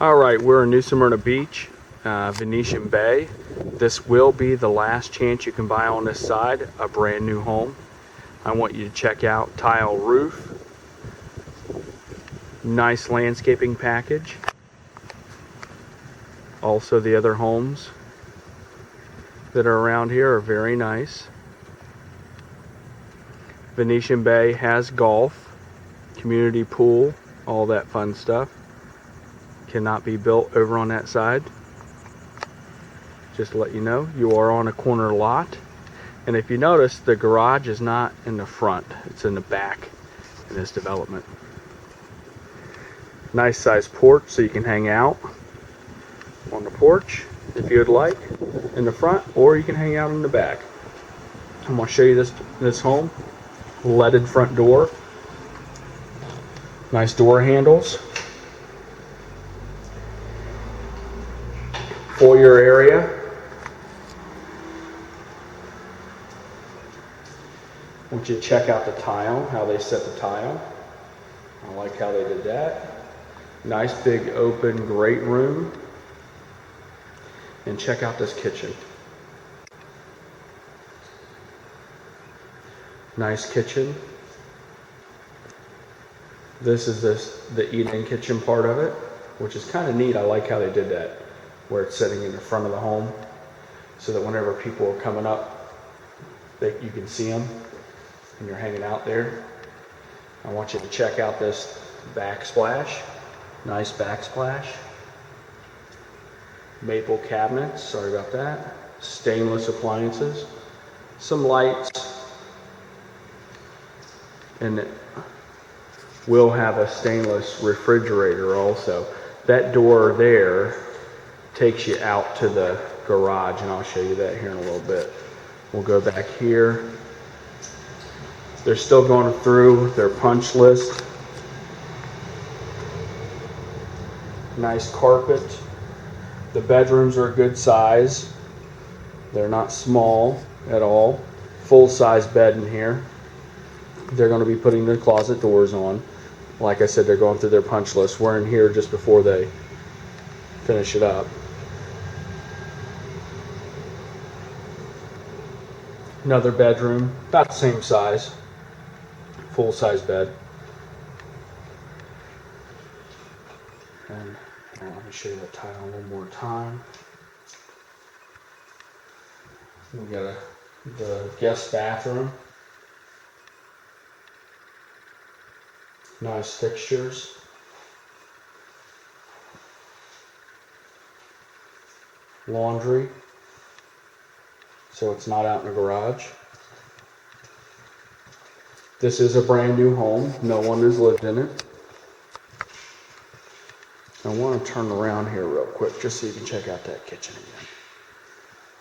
All right, we're in New Smyrna Beach, Venetian Bay. This will be the last chance you can buy on this side a brand new home. I want you to check out tile roof, nice landscaping package. Also, the other homes that are around here are very nice. Venetian Bay has golf, community pool, all that fun stuff. Cannot be built over on that side. Just to let you know, you are on a corner lot. And if you notice, the garage is not in the front, it's in the back in this development. Nice sized porch so you can hang out on the porch if you would like in the front, or you can hang out in the back. I'm going to show you this home. Leaded front door, nice door handles, foyer area. I want you to check out the tile, how they set the tile. I like how they did that. Nice big open great room. And check out this kitchen. Nice kitchen. This is the eat-in kitchen part of it, which is kind of neat. I like how they did that, where it's sitting in the front of the home, so that whenever people are coming up, you can see them and you're hanging out there. I want you to check out this backsplash. Nice backsplash. Maple cabinets, sorry about that. Stainless appliances. Some lights. And it will have a stainless refrigerator also. That door there takes you out to the garage, and I'll show you that here in a little bit. We'll go back here. They're still going through their punch list. Nice carpet. The bedrooms are a good size. They're not small at all. Full size bed in here. They're going to be putting their closet doors on. Like I said, they're going through their punch list. We're in here just before they finish it up. Another bedroom, about the same size. Full size bed. And let me show you the tile one more time. We got the guest bathroom. Nice fixtures. Laundry. So it's not out in the garage. This is a brand new home. No one has lived in it. I want to turn around here real quick just so you can check out that kitchen again.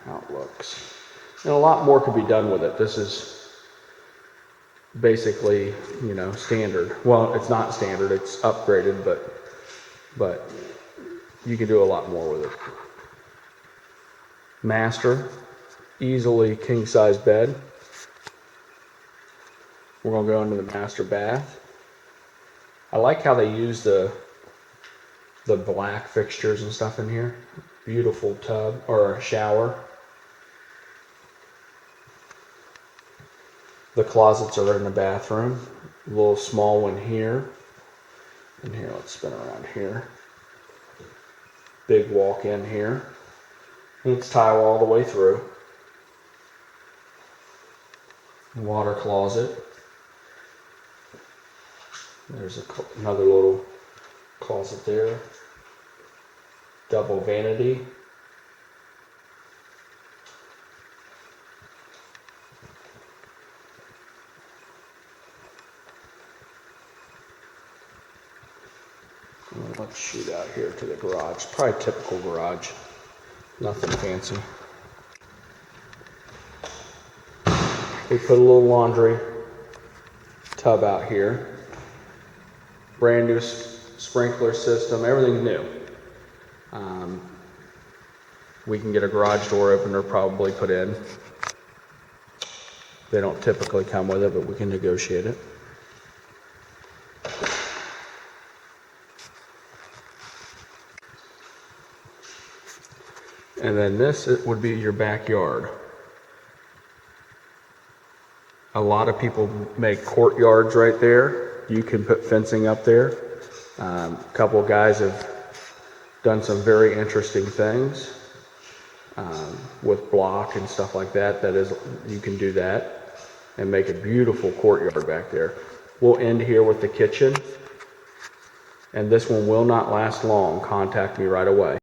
How it looks. And a lot more could be done with it. This is basically, standard. Well, it's not standard, it's upgraded, but you can do a lot more with it. Master, easily king size bed. We're gonna go into the master bath. I like how they use the black fixtures and stuff in here. Beautiful tub or shower. The closets are in the bathroom. A little small one here. And here, let's spin around here. Big walk-in here. And it's tile all the way through. Water closet. There's another little closet there. Double vanity. Let's shoot out here to the garage. Probably typical garage. Nothing fancy. We put a little laundry tub out here. Brand new sprinkler system. Everything's new. We can get a garage door opener probably put in. They don't typically come with it, but we can negotiate it. And then this would be your backyard. A lot of people make courtyards right there. You can put fencing up there. A couple of guys have done some very interesting things with block and stuff like that. That is, you can do that and make a beautiful courtyard back there. We'll end here with the kitchen, and this one will not last long. Contact me right away.